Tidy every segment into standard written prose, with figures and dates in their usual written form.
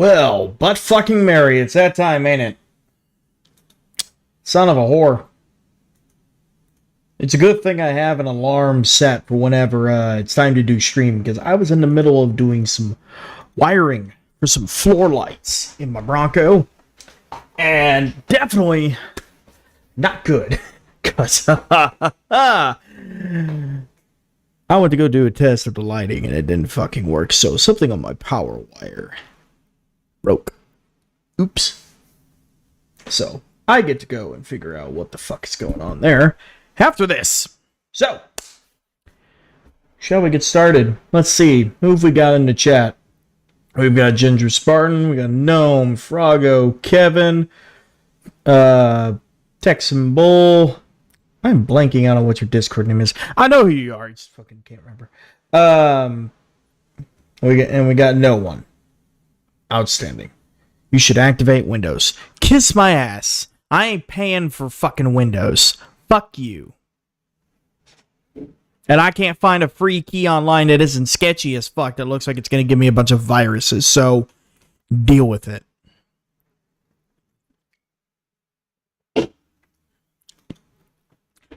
Well, butt fucking Mary, it's that time, ain't it? Son of a whore. It's a good thing I have an alarm set for whenever it's time to do stream, because I was in the middle of doing some wiring for some floor lights in my Bronco, and definitely not good, because I went to go do a test of the lighting and it didn't fucking work, so something on my power wire broke. Oops. So, I get to go and figure out what the fuck is going on there after this. So, shall we get started? Let's see. Who have we got in the chat? We've got Ginger Spartan, we got Gnome, Froggo, Kevin, Texan Bull. I'm blanking out on what your Discord name is. I know who you are, I just fucking can't remember. We got no one. Outstanding. You should activate Windows. Kiss my ass. I ain't paying for fucking Windows. Fuck you. And I can't find a free key online that isn't sketchy as fuck that looks like it's going to give me a bunch of viruses. So, deal with it.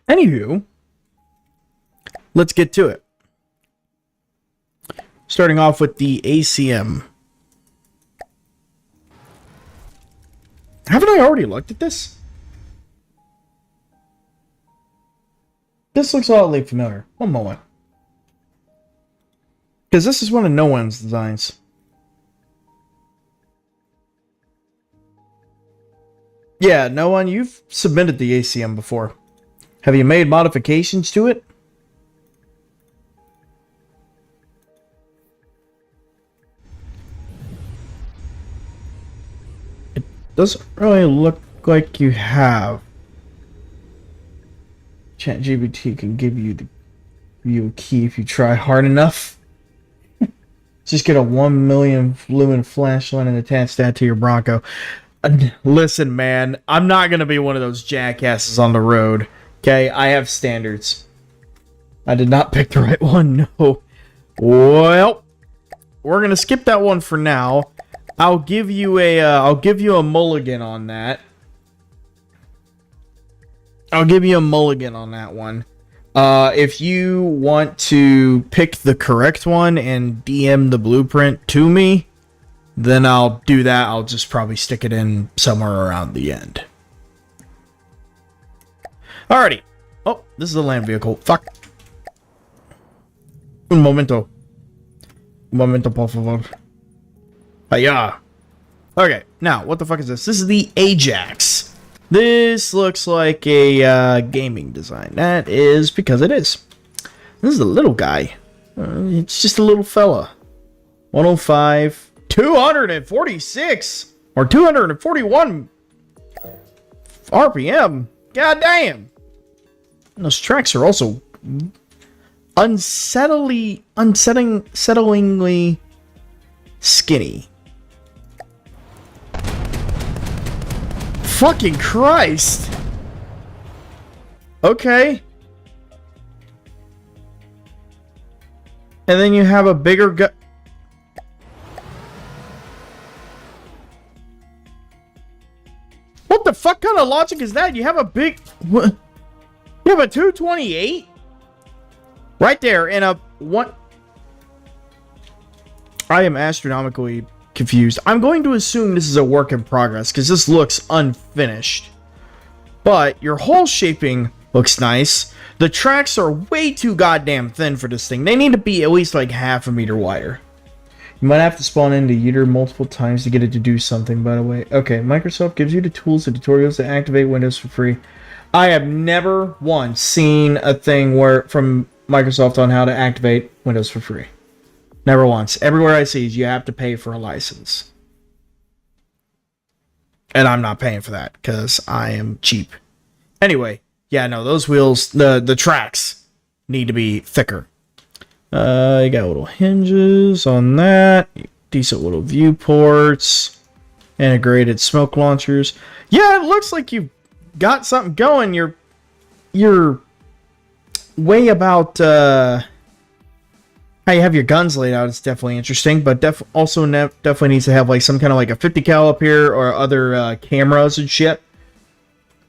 Anywho, let's get to it. Starting off with the ACM. Haven't I already looked at this? This looks oddly familiar. One moment. Because this is one of No One's designs. Yeah, No One, you've submitted the ACM before. Have you made modifications to it? It doesn't really look like you have. ChatGPT can give you a key if you try hard enough. Just get a 1 million lumen flashlight and attach that to your Bronco. Listen, man, I'm not going to be one of those jackasses on the road. Okay, I have standards. I did not pick the right one, no. Well, we're going to skip that one for now. I'll give you a mulligan on that. I'll give you a mulligan on that one. If you want to pick the correct one and DM the blueprint to me, then I'll do that. I'll just probably stick it in somewhere around the end. Alrighty. Oh, this is a land vehicle. Fuck. Un momento. Un momento, por favor. Hiya. Okay, now, what the fuck is this? This is the Ajax. This looks like a gaming design. That is because it is. This is a little guy. It's just a little fella. 105. 246 or 241 RPM. God damn. And those tracks are also unsettlingly skinny. Fucking Christ. Okay. And then you have a bigger gut. What the fuck kind of logic is that? You have a big... What? You have a 228? Right there in a... What? I am astronomically confused. I'm going to assume this is a work in progress because this looks unfinished. But your hole shaping looks nice. The tracks are way too goddamn thin for this thing. They need to be at least like half a meter wider. You might have to spawn into Yeeter multiple times to get it to do something, by the way. Okay, Microsoft gives you the tools and tutorials to activate Windows for free. I have never once seen a thing where from Microsoft on how to activate Windows for free. Never once. Everywhere I see is you have to pay for a license. And I'm not paying for that because I am cheap. Anyway, yeah, no, those wheels, the tracks need to be thicker. You got little hinges on that. Decent little viewports. Integrated smoke launchers. Yeah, it looks like you've got something going. You're way about how you have your guns laid out is definitely interesting, but definitely needs to have like some kind of like a 50 cal up here or other cameras and shit.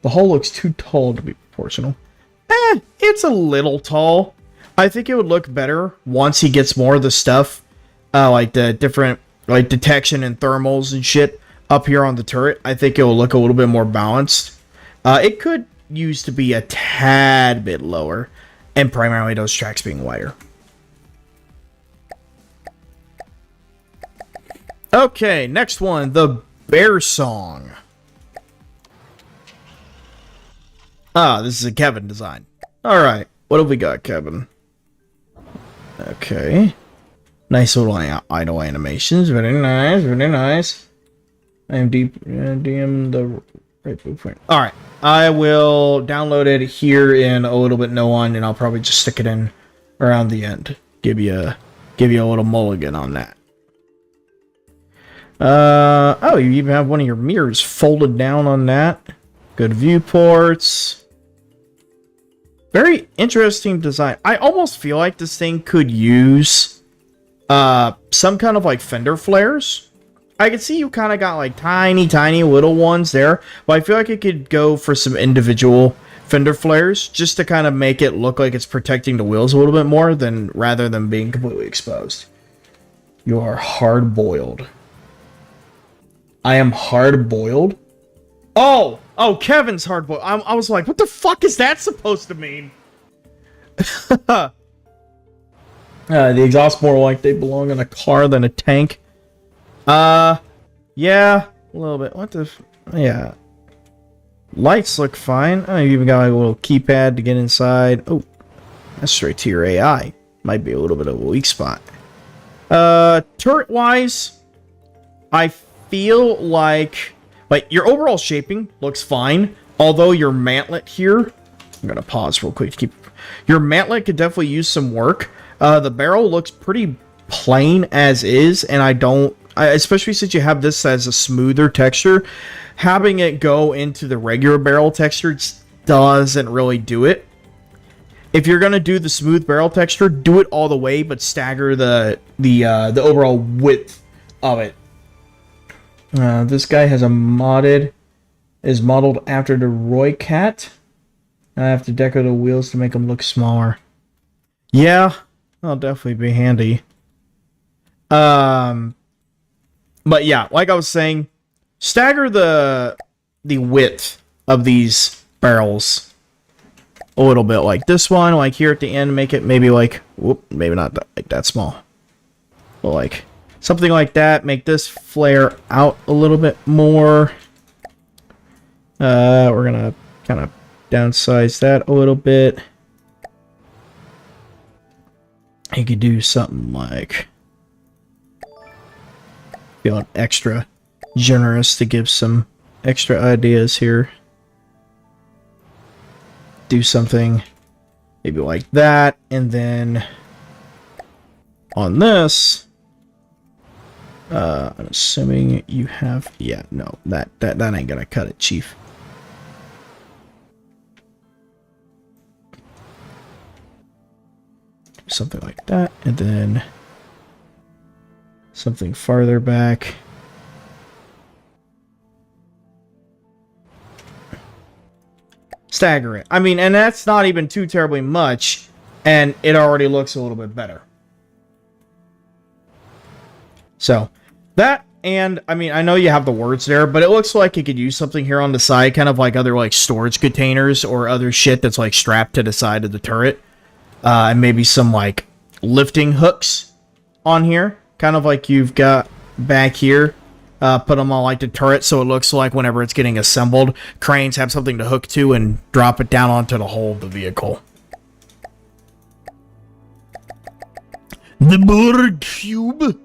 The hull looks too tall to be proportional. It's a little tall. I think it would look better once he gets more of the stuff, like the different like detection and thermals and shit up here on the turret. I think it will look a little bit more balanced. It could use to be a tad bit lower, and primarily those tracks being wider. Okay, next one, the Bear Song. Ah, this is a Kevin design. Alright, what have we got, Kevin? Okay. Nice little idle animations. Very nice, very nice. I am DM the right blueprint. Alright, I will download it here in a little bit no one, and I'll probably just stick it in around the end. Give you a little mulligan on that. Oh, you even have one of your mirrors folded down on that. Good viewports. Very interesting design. I almost feel like this thing could use some kind of like fender flares. I can see you kind of got like tiny little ones there, but I feel like it could go for some individual fender flares just to kind of make it look like it's protecting the wheels a little bit more rather than being completely exposed. You are hard-boiled. I am hard-boiled? Oh, Kevin's hard-boiled. I was like, what the fuck is that supposed to mean? The exhaust more like they belong in a car than a tank. Yeah, a little bit. What the? Yeah. Lights look fine. Oh, you even got like a little keypad to get inside. Oh, that's straight to your AI. Might be a little bit of a weak spot. Turret-wise, I feel like your overall shaping looks fine, although your mantlet here, I'm gonna pause real quick to keep, your mantlet could definitely use some work. The barrel looks pretty plain as is, and especially since you have this as a smoother texture, having it go into the regular barrel texture doesn't really do it. If you're gonna do the smooth barrel texture, do it all the way, but stagger the overall width of it. This guy is modeled after the Roy Cat. I have to deco the wheels to make them look smaller. Yeah, that'll definitely be handy. But yeah, like I was saying, stagger the width of these barrels a little bit, like this one, like here at the end, make it maybe like, maybe not like that small, but like something like that. Make this flare out a little bit more. We're gonna kind of downsize that a little bit. You could do something like, feeling extra generous to give some extra ideas here. Do something maybe like that, and then on this, I'm assuming you have, yeah, no, that ain't gonna cut it, Chief. Something like that, and then something farther back. Stagger it. I mean, and that's not even too terribly much, and it already looks a little bit better. So, that, and, I mean, I know you have the words there, but it looks like you could use something here on the side, kind of like other, like, storage containers or other shit that's, like, strapped to the side of the turret. And maybe some, like, lifting hooks on here, kind of like you've got back here. Put them on, like, the turret, so it looks like whenever it's getting assembled, cranes have something to hook to and drop it down onto the hull of the vehicle. The Borg Cube.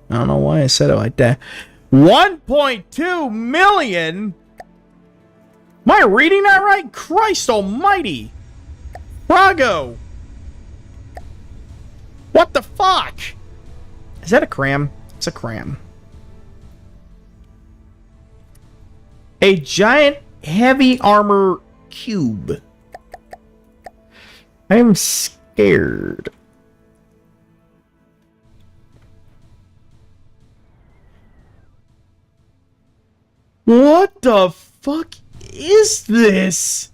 I don't know why I said it like that. 1.2 million? Am I reading that right? Christ almighty. Brago. What the fuck? Is that a cram? It's a cram. A giant heavy armor cube. I am scared. What the fuck is this?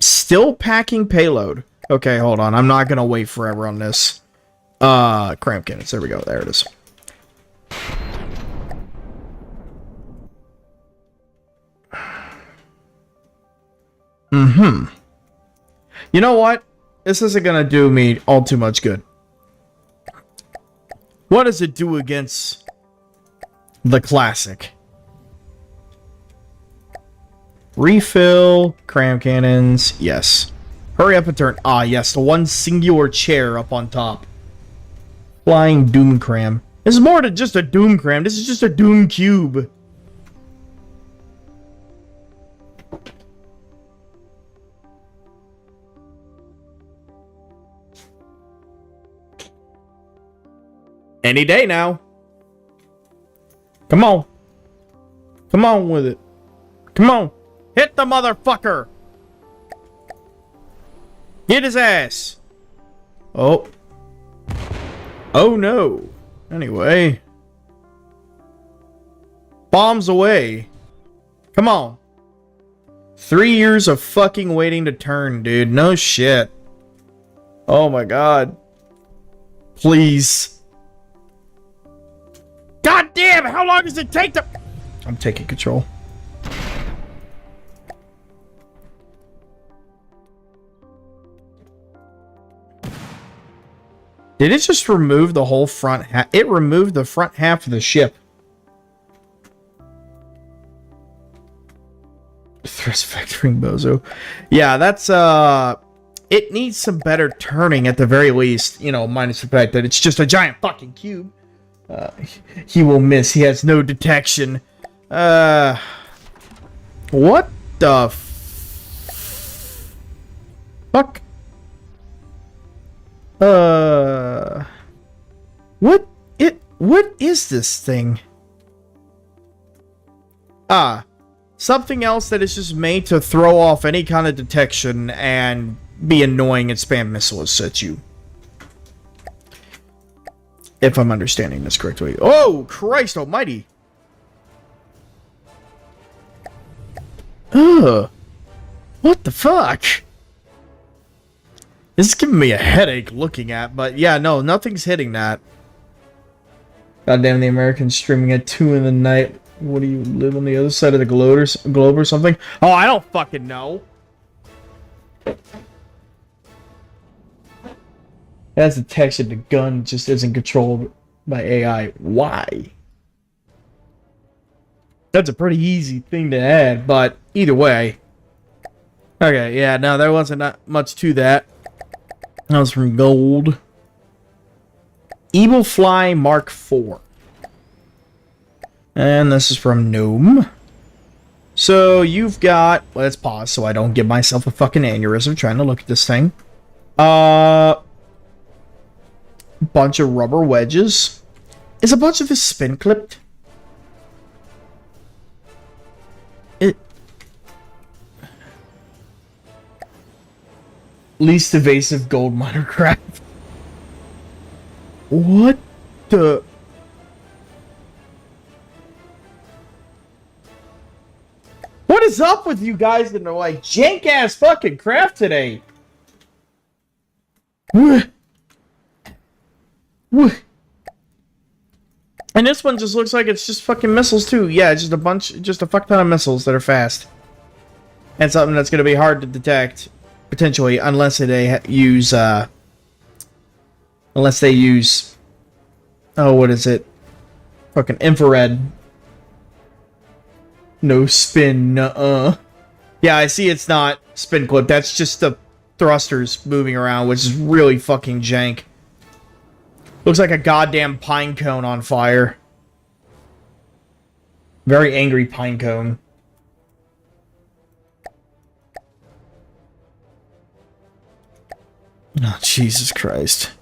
Still packing payload. Okay, hold on. I'm not gonna wait forever on this. Cramp cannons. There we go. There it is. You know what? This isn't gonna do me all too much good. What does it do against the classic? Refill, cram cannons, yes. Hurry up and turn. Ah, yes, the one singular chair up on top. Flying Doom Cram. This is more than just a Doom Cram, this is just a Doom Cube. Any day now. Come on. Come on with it. Come on. Hit the motherfucker. Hit his ass. Oh. Oh no. Anyway. Bombs away. Come on. 3 years of fucking waiting to turn, dude. No shit. Oh my god. Please. God damn, how long does it take to... I'm taking control. Did it just remove the whole front half? It removed the front half of the ship. Thrust vectoring bozo. Yeah, that's, it needs some better turning at the very least. You know, minus the fact that it's just a giant fucking cube. He will miss. He has no detection. What the fuck? What is this thing? Something else that is just made to throw off any kind of detection and be annoying and spam missiles at you. If I'm understanding this correctly. Oh, Christ almighty. Ugh. What the fuck? This is giving me a headache looking at, but yeah, no, nothing's hitting that. Goddamn, the Americans streaming at 2 in the night. What do you live on the other side of the globe or something? Oh, I don't fucking know. That's the texture. The gun just isn't controlled by AI. Why? That's a pretty easy thing to add, but either way. Okay, yeah, no, there wasn't not much to that. That was from Gold. Evil Fly Mark IV. And this is from Gnome. So you've got... Let's pause so I don't give myself a fucking aneurysm trying to look at this thing. Bunch of rubber wedges. Is a bunch of this spin clipped? Least evasive gold miner craft. What the... What is up with you guys in the like jank ass fucking craft today? And this one just looks like it's just fucking missiles too. Yeah, just a fuck ton of missiles that are fast. And something that's gonna be hard to detect. Potentially, unless they use, oh, what is it? Fucking infrared. No spin, nuh-uh. Yeah, I see it's not spin clip. That's just the thrusters moving around, which is really fucking jank. Looks like a goddamn pine cone on fire. Very angry pine cone. Oh, Jesus Christ.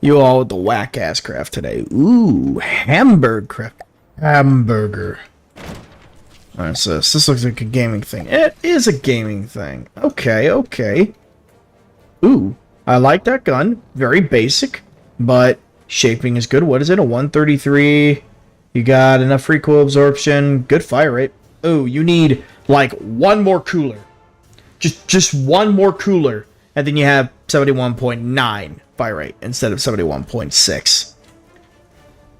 You all with the whack-ass craft today. Ooh, Hamburger craft. Hamburger. Alright, so this looks like a gaming thing. It is a gaming thing. Okay, okay. Ooh, I like that gun. Very basic, but shaping is good. What is it? A 133. You got enough recoil absorption. Good fire rate. Ooh, you need like one more cooler. Just one more cooler. And then you have 71.9 fire rate instead of 71.6.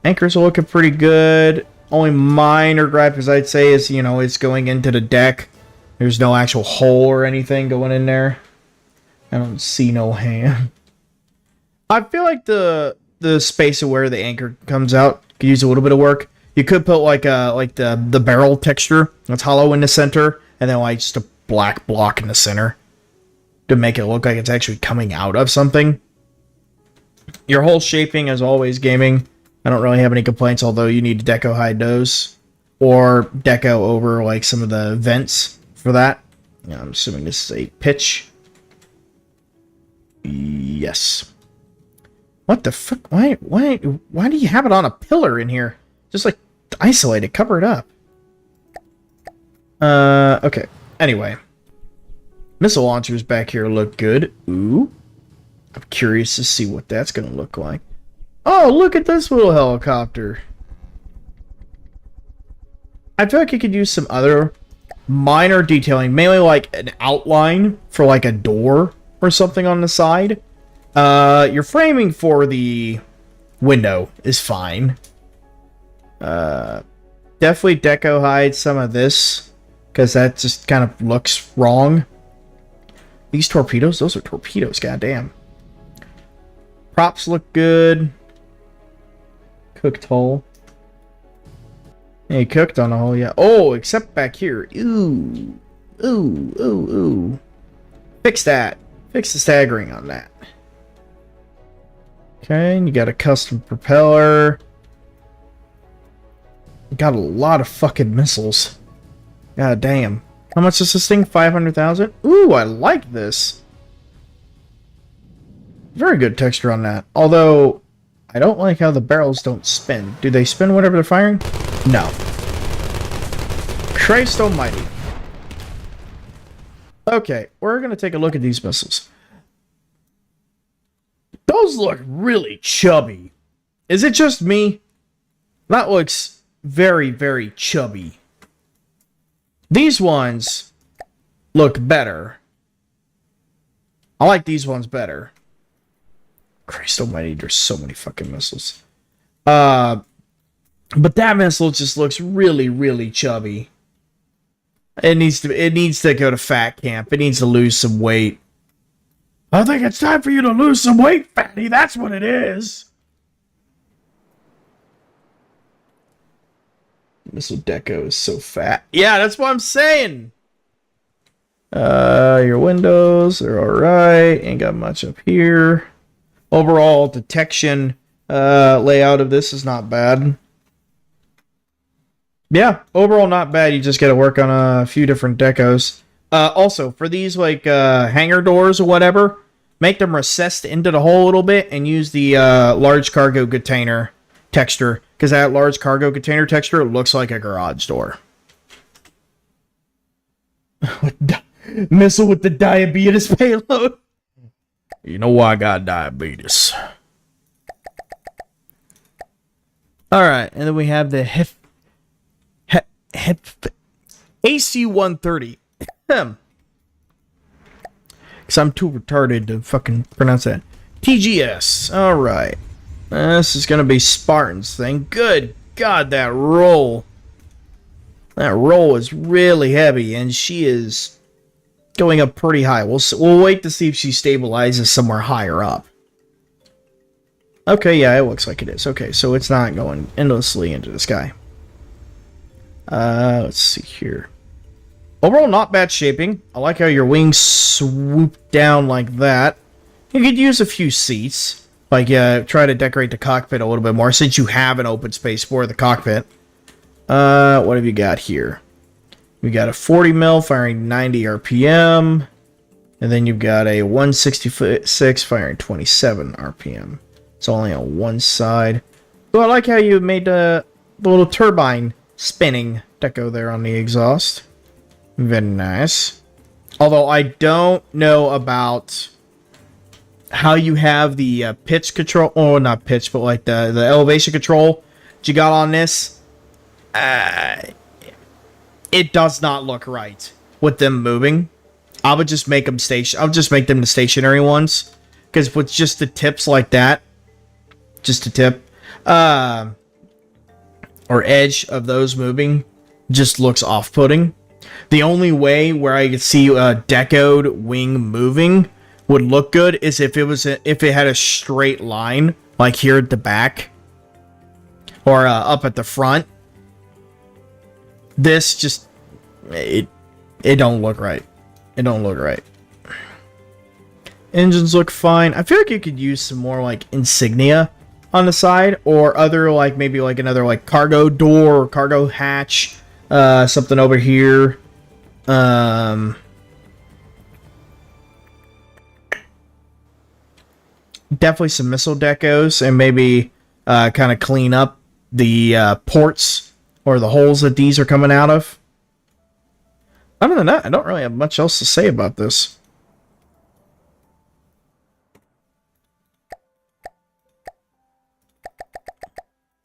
Anchors are looking pretty good. Only minor gripe, as I'd say, is, you know, it's going into the deck. There's no actual hole or anything going in there. I don't see no hand. I feel like the space of where the anchor comes out could use a little bit of work. You could put like the barrel texture that's hollow in the center, and then like just a black block in the center to make it look like it's actually coming out of something. Your whole shaping, as always, gaming. I don't really have any complaints, although you need to deco hide those. Or deco over like some of the vents for that. Yeah, I'm assuming this is a pitch. Yes. What the fuck? Why do you have it on a pillar in here? Just like isolate it, cover it up. Okay. Anyway. Missile launchers back here look good. Ooh. I'm curious to see what that's gonna look like. Oh, look at this little helicopter. I feel like you could use some other minor detailing, mainly like an outline for like a door or something on the side. Your framing for the window is fine. Definitely deco hide some of this, because that just kind of looks wrong. These torpedoes, those are torpedoes, goddamn. Props look good. Cooked hole. Hey, cooked on a hole, yeah. Oh, except back here. Ooh. Ooh, ooh, ooh. Fix that. Fix the staggering on that. Okay, and you got a custom propeller. You got a lot of fucking missiles. God damn. How much is this thing? 500,000? Ooh, I like this. Very good texture on that. Although, I don't like how the barrels don't spin. Do they spin whenever they're firing? No. Christ almighty. Okay, we're going to take a look at these missiles. Those look really chubby. Is it just me? That looks very, very chubby. These ones look better. I like these ones better. Christ almighty, there's so many fucking missiles. But that missile just looks really, really chubby. It needs to go to fat camp. It needs to lose some weight. I think it's time for you to lose some weight, fatty. That's what it is. Missile deco is so fat. Yeah, that's what I'm saying. Your windows are alright. Ain't got much up here. Overall detection layout of this is not bad. Yeah, overall not bad. You just got to work on a few different decos. Also, for these like hangar doors or whatever, make them recessed into the hole a little bit and use the large cargo container texture, because that large cargo container texture looks like a garage door. Missile with the diabetes payload. You know why I got diabetes. Alright, and then we have the AC-130. Because I'm too retarded to fucking pronounce that. TGS. Alright. This is going to be Spartan's thing. Good God, that roll. That roll is really heavy, and she is going up pretty high. We'll wait to see if she stabilizes somewhere higher up. Okay, yeah, it looks like it is. Okay, so it's not going endlessly into the sky. Let's see here. Overall, not bad shaping. I like how your wings swoop down like that. You could use a few seats. Like, try to decorate the cockpit a little bit more, since you have an open space for the cockpit. What have you got here? We got a 40 mil firing 90 RPM. And then you've got a 166 firing 27 RPM. It's only on one side. So I like how you made the little turbine spinning deco there on the exhaust. Very nice. Although I don't know about how you have the pitch control. Oh, not pitch, but like the elevation control that you got on this. It does not look right with them moving. I would just make them I'll just make them the stationary ones, because with just the tips like that, just a tip, or edge of those moving, just looks off-putting. The only way where I could see a decoed wing moving would look good is if it had a straight line, like here at the back or up at the front. This just it don't look right. It don't look right. Engines look fine. I feel like you could use some more like insignia on the side, or other like maybe like another like cargo door or cargo hatch, something over here. Definitely some missile decos, and maybe kind of clean up the ports or the holes that these are coming out of. Other than that, I don't really have much else to say about this.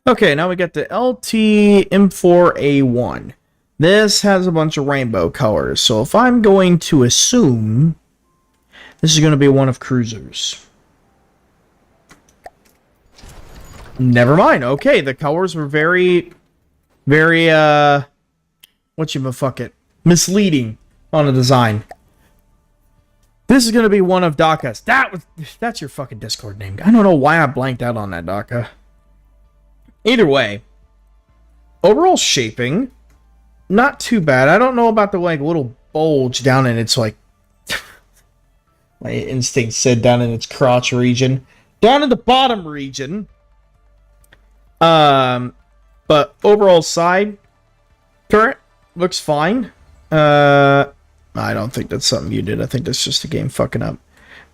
Okay, now we got the LT M4A1. This has a bunch of rainbow colors, so if I'm going to assume this is going to be one of cruisers. Never mind. Okay, the colors were very, misleading on the design. This is going to be one of DACA's. That's your fucking Discord name. I don't know why I blanked out on that, DACA. Either way, overall shaping, not too bad. I don't know about the like little bulge down in its like my instinct said down in its crotch region, down in the bottom region. But overall side turret looks fine. I don't think that's something you did. I think that's just the game fucking up.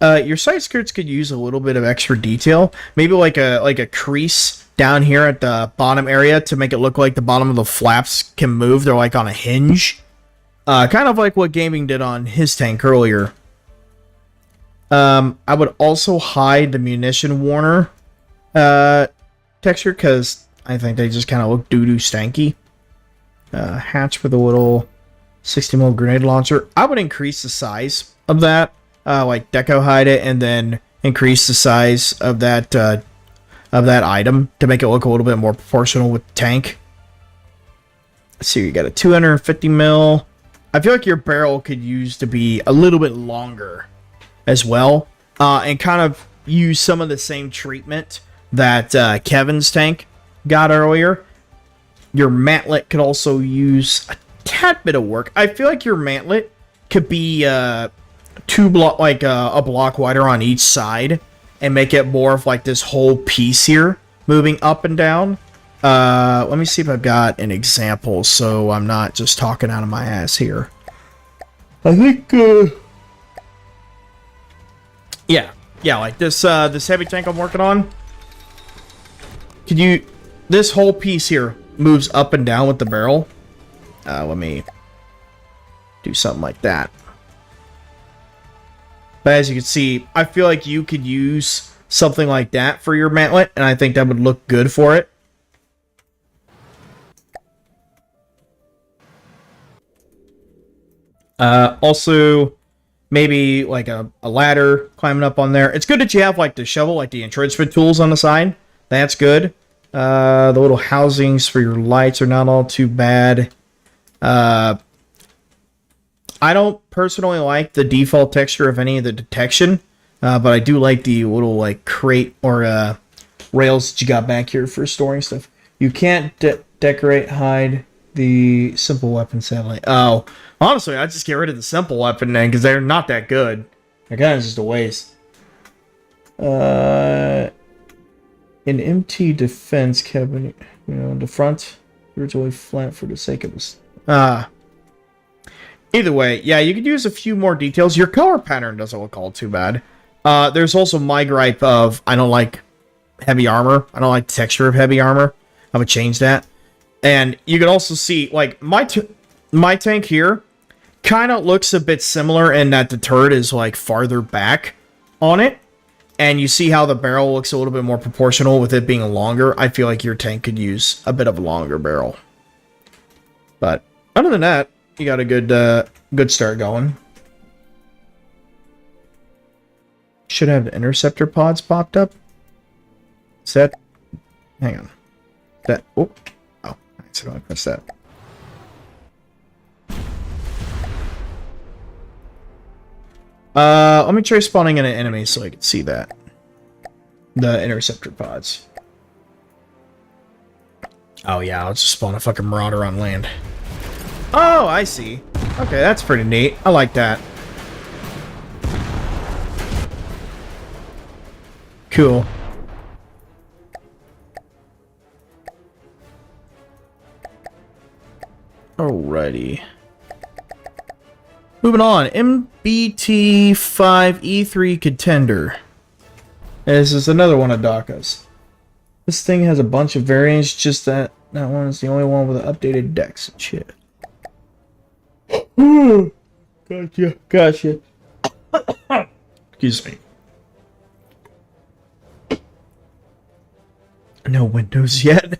Your side skirts could use a little bit of extra detail. Maybe like a crease down here at the bottom area to make it look like the bottom of the flaps can move. They're like on a hinge. Kind of like what Gaming did on his tank earlier. I would also hide the munition warner texture, because I think they just kind of look doo-doo stanky. Hatch with a little 60mm grenade launcher. I would increase the size of that. Like deco hide it and then increase the size of that item to make it look a little bit more proportional with the tank. Let's see, you got a 250mm. I feel like your barrel could use to be a little bit longer as well, and kind of use some of the same treatment that Kevin's tank got earlier. Your mantlet could also use a tad bit of work. I feel like your mantlet could be a block wider on each side, and make it more of like this whole piece here moving up and down. Let me see if I've got an example so I'm not just talking out of my ass here. I think yeah, like this heavy tank I'm working on. This whole piece here moves up and down with the barrel. Let me do something like that. But as you can see, I feel like you could use something like that for your mantlet, and I think that would look good for it. Also, maybe like a ladder climbing up on there. It's good that you have like the shovel, like the entrenchment tools on the side. That's good. The little housings for your lights are not all too bad. I don't personally like the default texture of any of the detection, but I do like the little like crate or rails that you got back here for storing stuff. You can't decorate, hide the simple weapon satellite. Oh, honestly, I'd just get rid of the simple weapon then, because they're not that good. They're kind of just a waste. An empty defense cabinet, the front virtually flat for the sake of this. Either way, yeah, you could use a few more details. Your color pattern doesn't look all too bad. There's also my gripe of I don't like heavy armor. I don't like the texture of heavy armor. I would change that. And you can also see, like, my tank here kind of looks a bit similar in that the turret is, like, farther back on it. And you see how the barrel looks a little bit more proportional with it being longer. I feel like your tank could use a bit of a longer barrel. But other than that, you got a good start going. Should have the interceptor pods popped up. Is that... Hang on. That... Oh. Oh. So I press that. Let me try spawning in an enemy so I can see that. The interceptor pods. Oh yeah, I'll just spawn a fucking marauder on land. Oh, I see. Okay, that's pretty neat. I like that. Cool. Alrighty. Moving on. MBT5E3 Contender. This is another one of Daka's. This thing has a bunch of variants, just that one is the only one with an updated dex and shit. Gotcha. Excuse me. No Windows yet?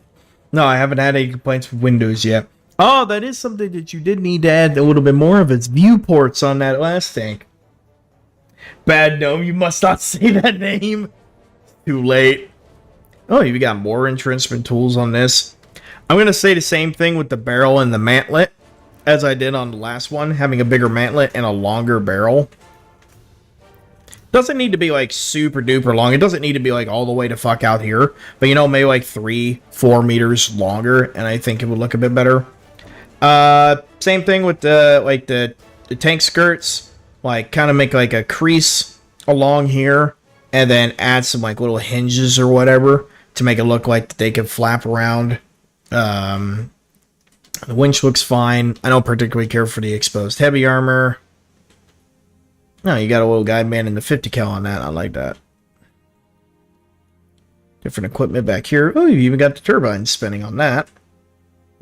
No, I haven't had any complaints with Windows yet. Oh, that is something that you did need to add a little bit more of its viewports on that last tank. Bad gnome, you must not say that name. Too late. Oh, you got more entrenchment tools on this. I'm going to say the same thing with the barrel and the mantlet as I did on the last one, having a bigger mantlet and a longer barrel. Doesn't need to be like super duper long. It doesn't need to be like all the way to fuck out here, but you know, maybe like 3-4 meters longer, and I think it would look a bit better. Same thing with the tank skirts, like kind of make like a crease along here and then add some like little hinges or whatever to make it look like they can flap around. The winch looks fine. I don't particularly care for the exposed heavy armor. No, you got a little guide man in the 50 cal on that. I like that. Different equipment back here. Oh, you even got the turbine spinning on that.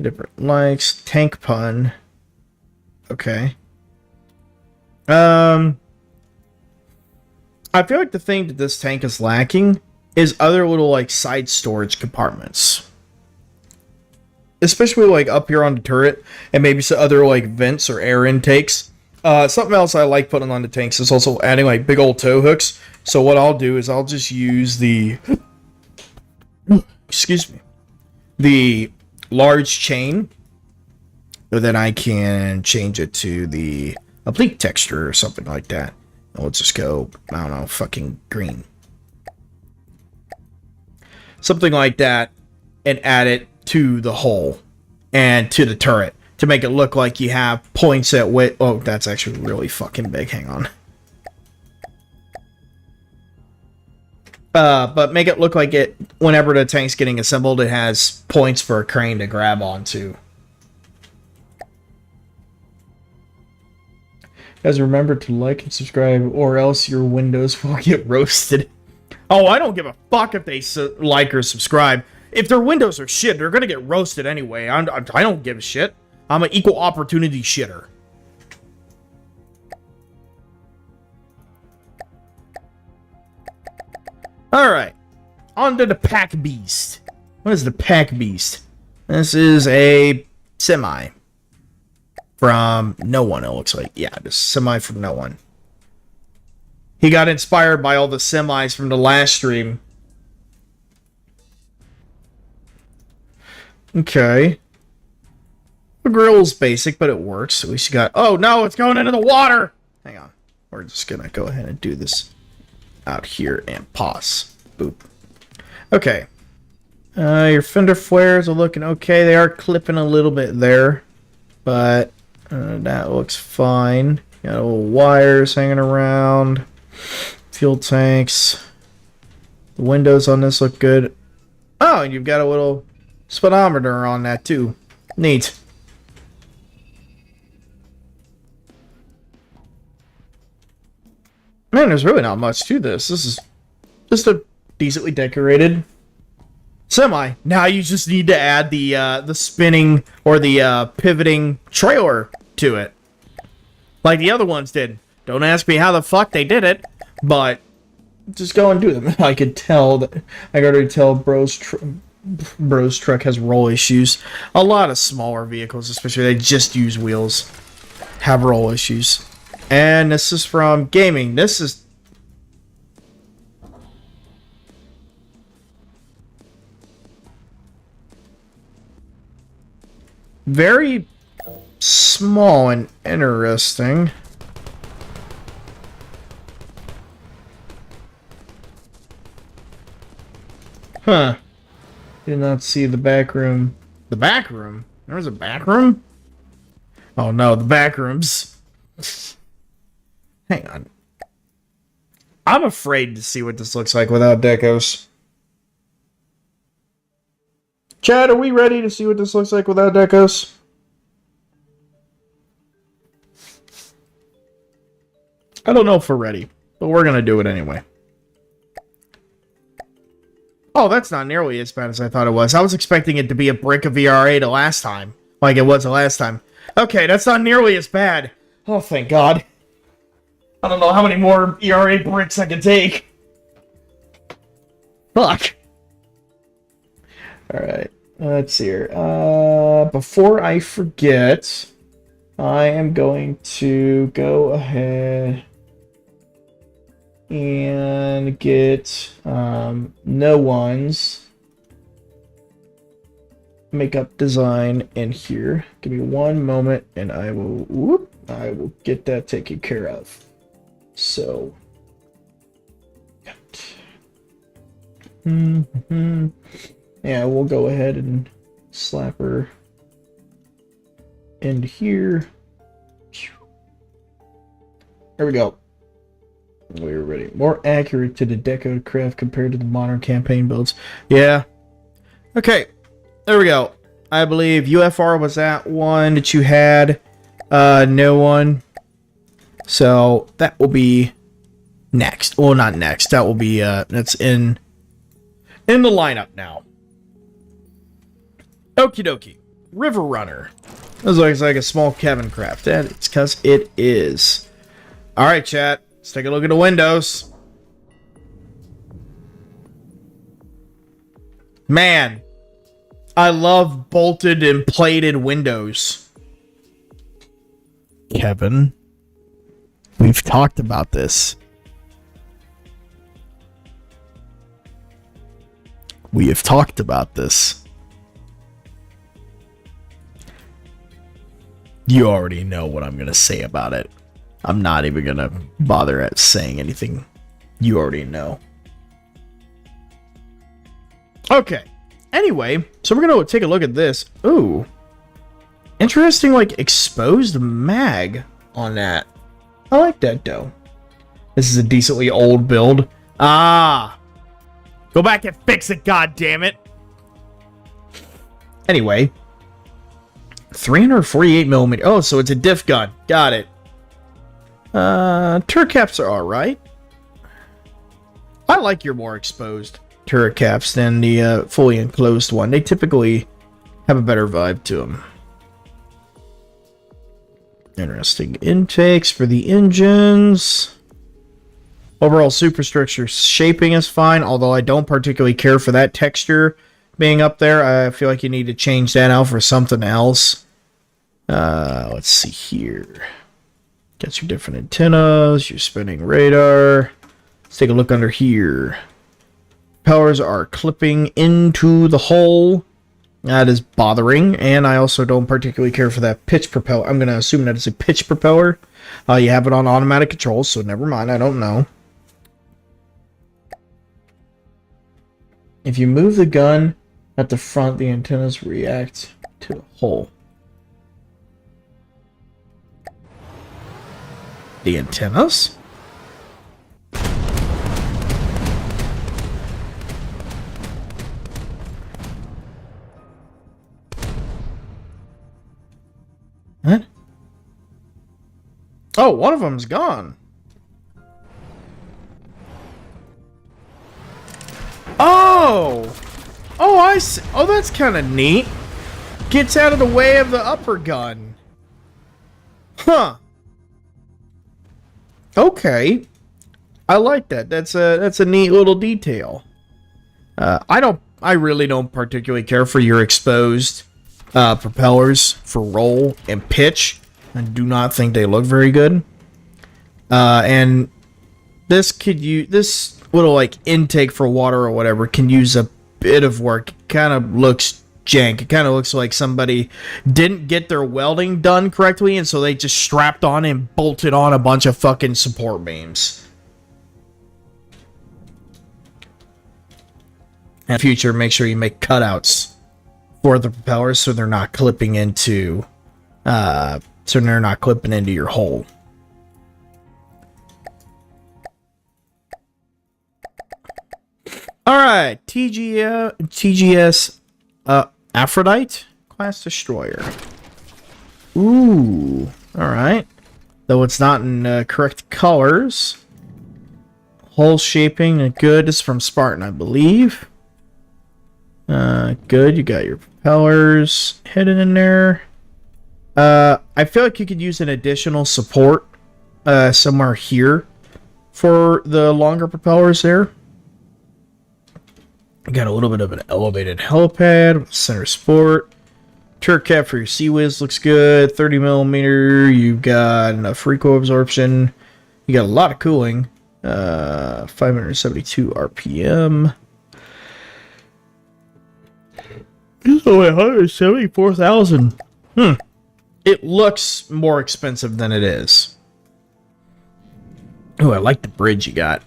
Different likes. Tank pun. Okay. I feel like the thing that this tank is lacking is other little like side storage compartments. Especially like up here on the turret and maybe some other like vents or air intakes. Something else I like putting on the tanks is also adding like big old tow hooks. So what I'll do is I'll just use the excuse me, the large chain, so then I can change it to the oblique texture or something like that. And we'll just go, I don't know, fucking green, something like that, and add it to the hull and to the turret to make it look like you have points at width. Oh, that's actually really fucking big. Hang on. But make it look like it, whenever the tank's getting assembled, it has points for a crane to grab onto. Guys, remember to like and subscribe, or else your windows will get roasted. Oh, I don't give a fuck if they like or subscribe. If their windows are shit, they're gonna get roasted anyway. I don't give a shit. I'm an equal opportunity shitter. Alright. On to the Pack Beast. What is the Pack Beast? This is a semi. From no one, it looks like. Yeah, this semi from no one. He got inspired by all the semis from the last stream. Okay. The grill's basic, but it works. At least you got... Oh, no, it's going into the water! Hang on. We're just gonna go ahead and do this out here and pause. Boop. Okay. Your fender flares are looking okay. They are clipping a little bit there, but that looks fine. Got little wires hanging around. Fuel tanks. The windows on this look good. Oh, and you've got a little speedometer on that too. Neat. Man, there's really not much to this. This is just a decently decorated Semi. Now you just need to add the spinning or the pivoting trailer to it, like the other ones did. Don't ask me how the fuck they did it, but just go and do them. I could tell that. I could already tell Bro's truck has roll issues. A lot of smaller vehicles, especially they just use wheels, have roll issues. And this is from gaming. This is very small and interesting. Huh. Did not see the back room. The back room? There was a back room? Oh no, the back rooms. Hang on. I'm afraid to see what this looks like without decos. Chad, are we ready to see what this looks like without decos? I don't know if we're ready, but we're going to do it anyway. Oh, that's not nearly as bad as I thought it was. I was expecting it to be a brick of VRA the last time, like it was the last time. Okay, that's not nearly as bad. Oh, thank God. I don't know how many more ERA bricks I can take. Fuck. Alright, let's see here. Before I forget, I am going to go ahead and get no one's makeup design in here. Give me one moment and I will get that taken care of. So yeah, we'll go ahead and slap her into here. There we go. We're ready. More accurate to the deco craft compared to the modern campaign builds. Yeah. Okay. There we go. I believe UFR was that one that you had. No one. So that will be next. Well, not next. That will be that's in the lineup now. Okie dokie. Riverrunner. This looks like a small Kevin craft. And it's because it is. Alright, chat. Let's take a look at the windows. Man, I love bolted and plated windows. Kevin, we've talked about this. We have talked about this. You already know what I'm going to say about it. I'm not even going to bother at saying anything. You already know. Okay. Anyway, so we're going to take a look at this. Ooh. Interesting, like, exposed mag on that. I like that, though. This is a decently old build. Ah. Go back and fix it, goddammit. Anyway. 348 millimeter. Oh, so it's a diff gun. Got it. Turret caps are alright. I like your more exposed turret caps than the fully enclosed one. They typically have a better vibe to them. Interesting intakes for the engines. Overall superstructure shaping is fine, although I don't particularly care for that texture being up there. I feel like you need to change that out for something else. Let's see here. Got your different antennas, your spinning radar. Let's take a look under here. Propellers are clipping into the hull. That is bothering, and I also don't particularly care for that pitch propeller. I'm going to assume that it's a pitch propeller. You have it on automatic control, so never mind, I don't know. If you move the gun at the front, the antennas react to the hull. The antennas? What? Oh, one of them's gone. Oh! Oh, I see. Oh, that's kind of neat. Gets out of the way of the upper gun. Huh. Okay. I like that. That's a neat little detail. I really don't particularly care for your exposed propellers for roll and pitch. I do not think they look very good. And this little like intake for water or whatever can use a bit of work. It kind of looks jank. It kind of looks like somebody didn't get their welding done correctly, and so they just strapped on and bolted on a bunch of fucking support beams. In the future, make sure you make cutouts for the propellers so they're not clipping into your hole. All right, TGS Aphrodite class destroyer. Ooh, all right. Though it's not in correct colors. Hull shaping good. Is from Spartan, I believe. Good. You got your propellers hidden in there. I feel like you could use an additional support somewhere here for the longer propellers there. You got a little bit of an elevated helipad with center sport. Turret cap for your Sea Whiz looks good. 30 millimeter. You've got enough recoil absorption. You got a lot of cooling. 572 RPM. It's only 174,000. It looks more expensive than it is. Oh, I like the bridge you got.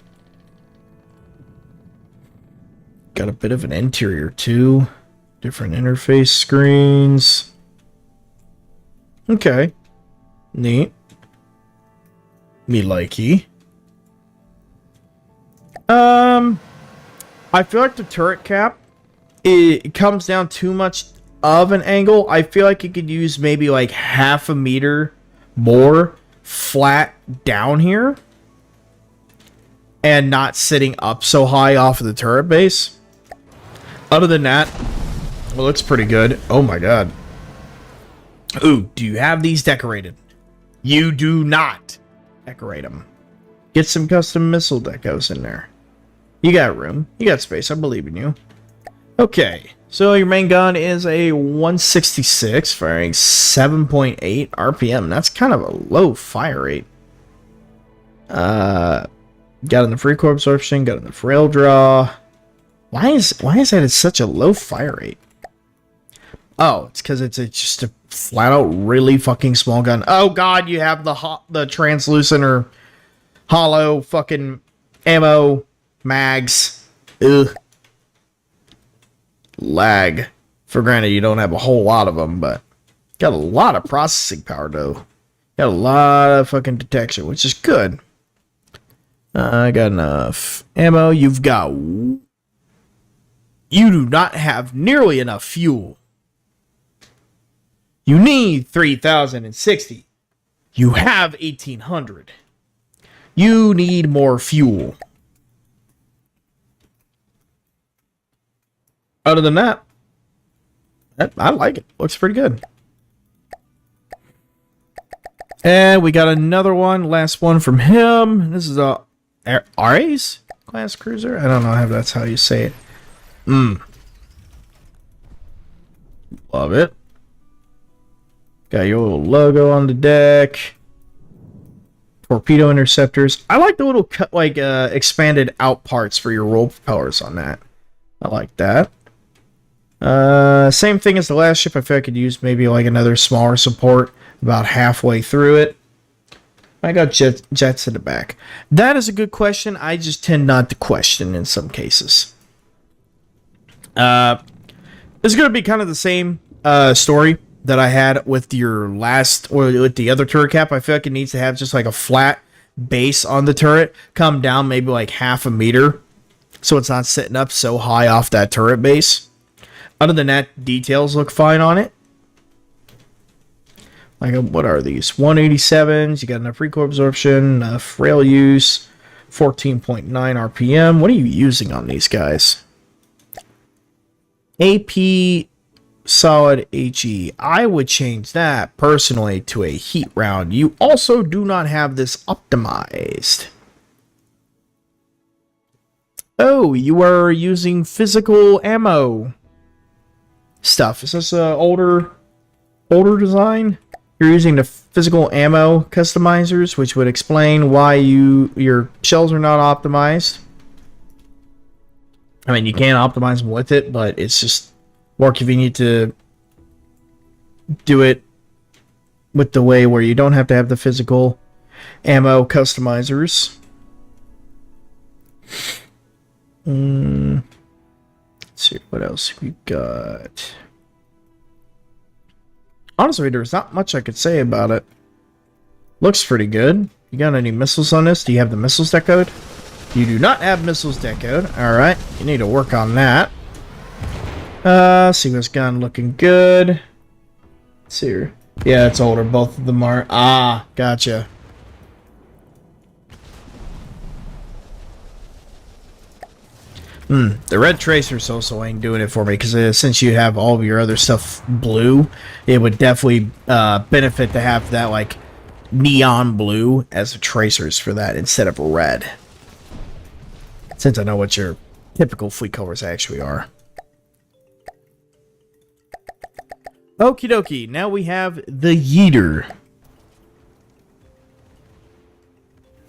Got a bit of an interior too. Different interface screens. Okay. Neat. Me likey. I feel like the turret cap, it comes down too much of an angle. I feel like it could use maybe like half a meter more flat down here and not sitting up so high off of the turret base. Other than that, well, it looks pretty good. Oh my god. Ooh, do you have these decorated? You do not decorate them. Get some custom missile decos in there. You got room. You got space. I believe in you. Okay, so your main gun is a 166 firing 7.8 RPM. That's kind of a low fire rate. Got enough recoil absorption. Got enough rail draw. Why is that at such a low fire rate? Oh, it's because it's just a flat out really fucking small gun. Oh god, you have the translucent or hollow fucking ammo mags. Ugh. Lag. For granted, you don't have a whole lot of them, but got a lot of processing power though. Got a lot of fucking detection, which is good. I got enough ammo. You do not have nearly enough fuel. You need 3,060. You have 1,800. You need more fuel. Other than that, I like it. Looks pretty good. And we got another one. Last one from him. This is a Ares class cruiser. I don't know if that's how you say it. Love it. Got your little logo on the deck. Torpedo interceptors. I like the little expanded out parts for your roll propellers on that. I like that. Same thing as the last ship. I feel I could use maybe like another smaller support about halfway through it. I got jets in the back. That is a good question. I just tend not to question in some cases. It's going to be kind of the same story that I had with your last, or with the other turret cap. I feel like it needs to have just like a flat base on the turret, come down maybe like half a meter, so it's not sitting up so high off that turret base. Other than that, details look fine on it. Like, what are these? 187s. You got enough recoil absorption, enough rail use, 14.9 RPM. What are you using on these guys? AP solid HE. I would change that personally to a heat round. You also do not have this optimized. Oh, you are using physical ammo stuff. Is this a older design? You're using the physical ammo customizers, which would explain why your shells are not optimized. I mean, you can optimize them with it, but it's just more convenient to do it with the way where you don't have to have the physical ammo customizers. Let's see what else we got. Honestly, there's not much I could say about it. Looks pretty good. You got any missiles on this? Do you have the missiles decoed? You do not have missiles decoed. Alright, you need to work on that. See what's gun looking good. Let's see here. Yeah, it's older. Both of them are. Ah, gotcha. The red tracers also ain't doing it for me, because since you have all of your other stuff blue, it would definitely benefit to have that like neon blue as the tracers for that instead of red. Since I know what your typical fleet colors actually are. Okie dokie, now we have the Yeeter.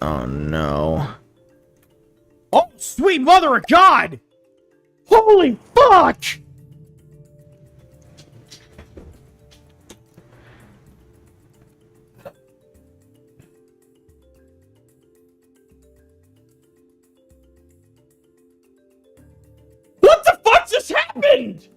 Oh no. Oh, sweet mother of God! Holy fuck! What the fuck just happened?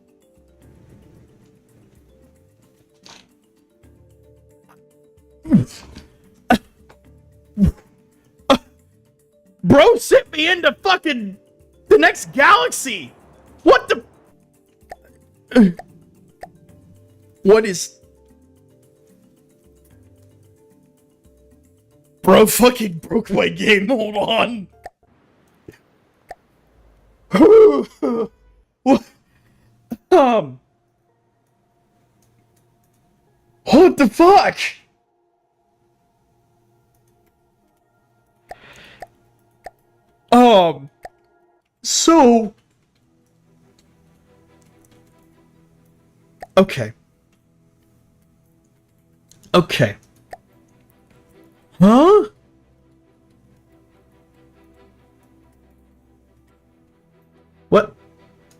Bro sent me into fucking the next galaxy. What the? What is? Bro fucking broke my game. Hold on. What? What the fuck? So... Okay. Okay. Huh? What?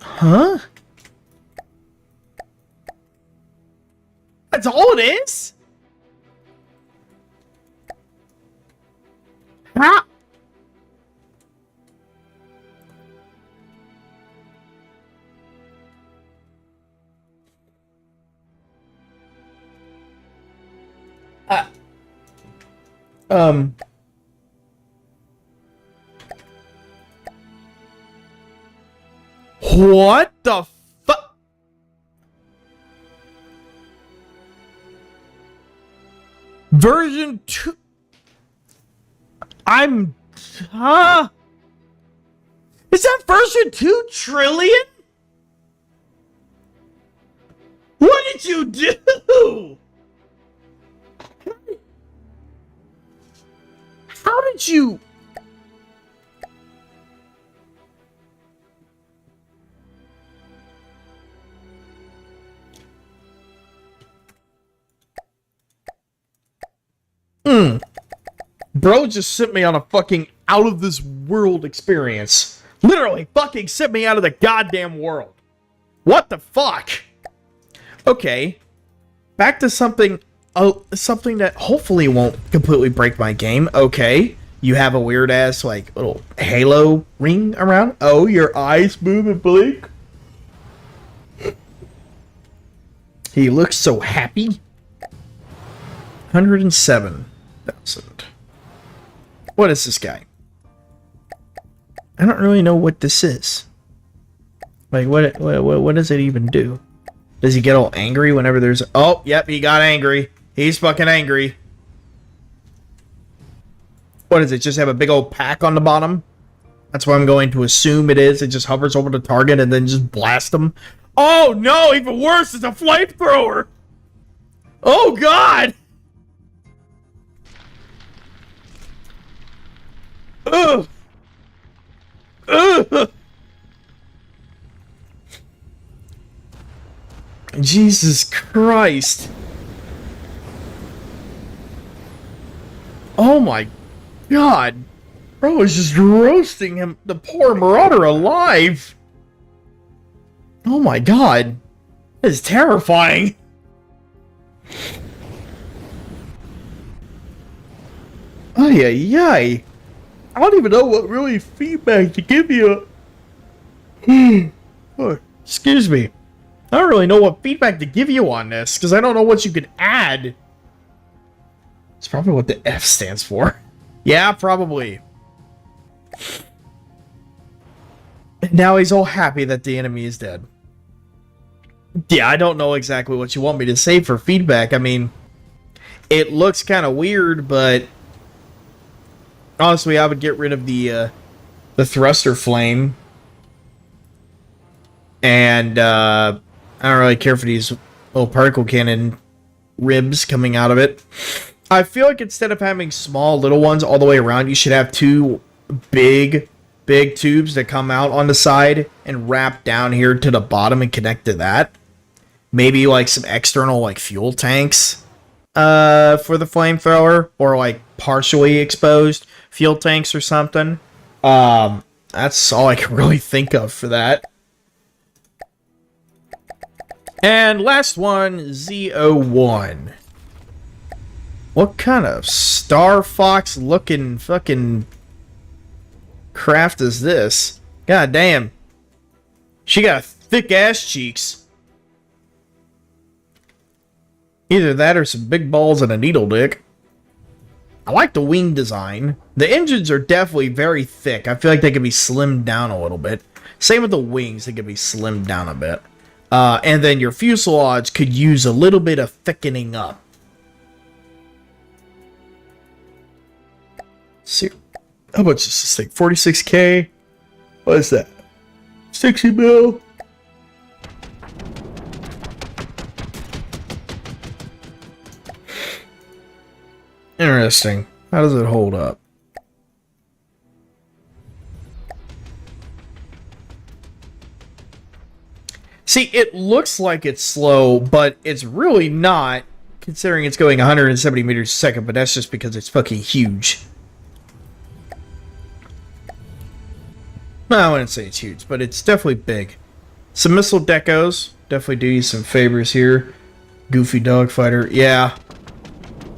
Huh? That's all it is? Huh? What the fuck? Version 2? Huh? Is that version 2 trillion? What did you do? How did you... Bro just sent me on a fucking out of this world experience. Literally fucking sent me out of the goddamn world. What the fuck? Okay. Back to something that hopefully won't completely break my game. Okay. You have a weird ass like little halo ring around. Oh, your eyes move and blink. He looks so happy. 107,000. What is this guy? I don't really know what this is. Like, what does it even do? Does he get all angry whenever there's... Oh, yep, he got angry. He's fucking angry. What does it, just have a big old pack on the bottom? That's what I'm going to assume it is. It just hovers over the target and then just blasts them. Oh no, even worse, it's a flamethrower! Oh god! Ugh! Ugh! Jesus Christ. Oh my god. Bro is just roasting him, the poor marauder, alive. Oh my god. That is terrifying. Ay, ay, ay. I don't even know what really feedback to give you. Oh, excuse me. I don't really know what feedback to give you on this, because I don't know what you could add. It's probably what the F stands for. Yeah, probably. Now he's all happy that the enemy is dead. Yeah, I don't know exactly what you want me to say for feedback. I mean, it looks kind of weird, but honestly, I would get rid of the thruster flame. And I don't really care for these little particle cannon ribs coming out of it. I feel like instead of having small little ones all the way around, you should have two big tubes that come out on the side and wrap down here to the bottom and connect to that. Maybe like some external like fuel tanks for the flamethrower, or like partially exposed fuel tanks or something. That's all I can really think of for that. And last one, Z01. What kind of Star Fox looking fucking craft is this? God damn. She got thick ass cheeks. Either that or some big balls and a needle dick. I like the wing design. The engines are definitely very thick. I feel like they could be slimmed down a little bit. Same with the wings, they could be slimmed down a bit. And then your fuselage could use a little bit of thickening up. See, how much is this thing? 46K? What is that? 60 mil? Interesting. How does it hold up? See, it looks like it's slow, but it's really not, considering it's going 170 meters a second, but that's just because it's fucking huge. No, I wouldn't say it's huge, but it's definitely big. Some missile decos. Definitely do you some favors here. Goofy dogfighter. Yeah.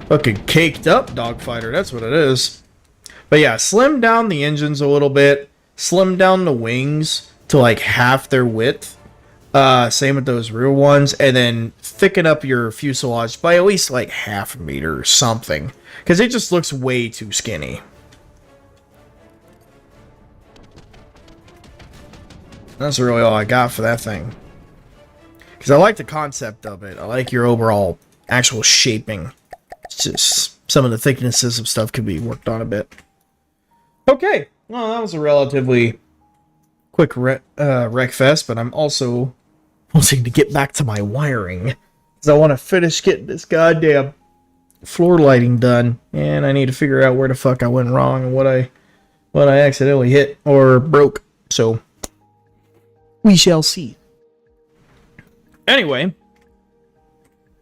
Fucking caked up dogfighter. That's what it is. But yeah, slim down the engines a little bit. Slim down the wings to like half their width. Same with those rear ones. And then thicken up your fuselage by at least like half a meter or something. Because it just looks way too skinny. That's really all I got for that thing. Because I like the concept of it. I like your overall actual shaping. It's just some of the thicknesses of stuff could be worked on a bit. Okay. Well, that was a relatively quick Wreckfest, but I'm also wanting to get back to my wiring. Because I want to finish getting this goddamn floor lighting done. And I need to figure out where the fuck I went wrong and what I accidentally hit or broke. So we shall see. Anyway,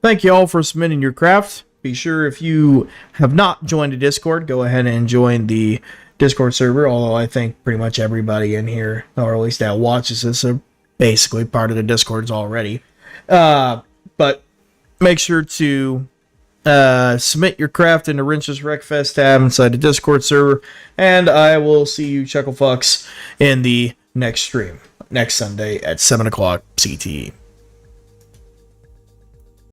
thank you all for submitting your craft. Be sure, if you have not joined the Discord, go ahead and join the Discord server. Although I think pretty much everybody in here, or at least that watches this, are basically part of the Discords already. But make sure to submit your craft in the Wrenches Wreckfest tab inside the Discord server. And I will see you chucklefucks in the next stream. Next Sunday at 7 o'clock CTE.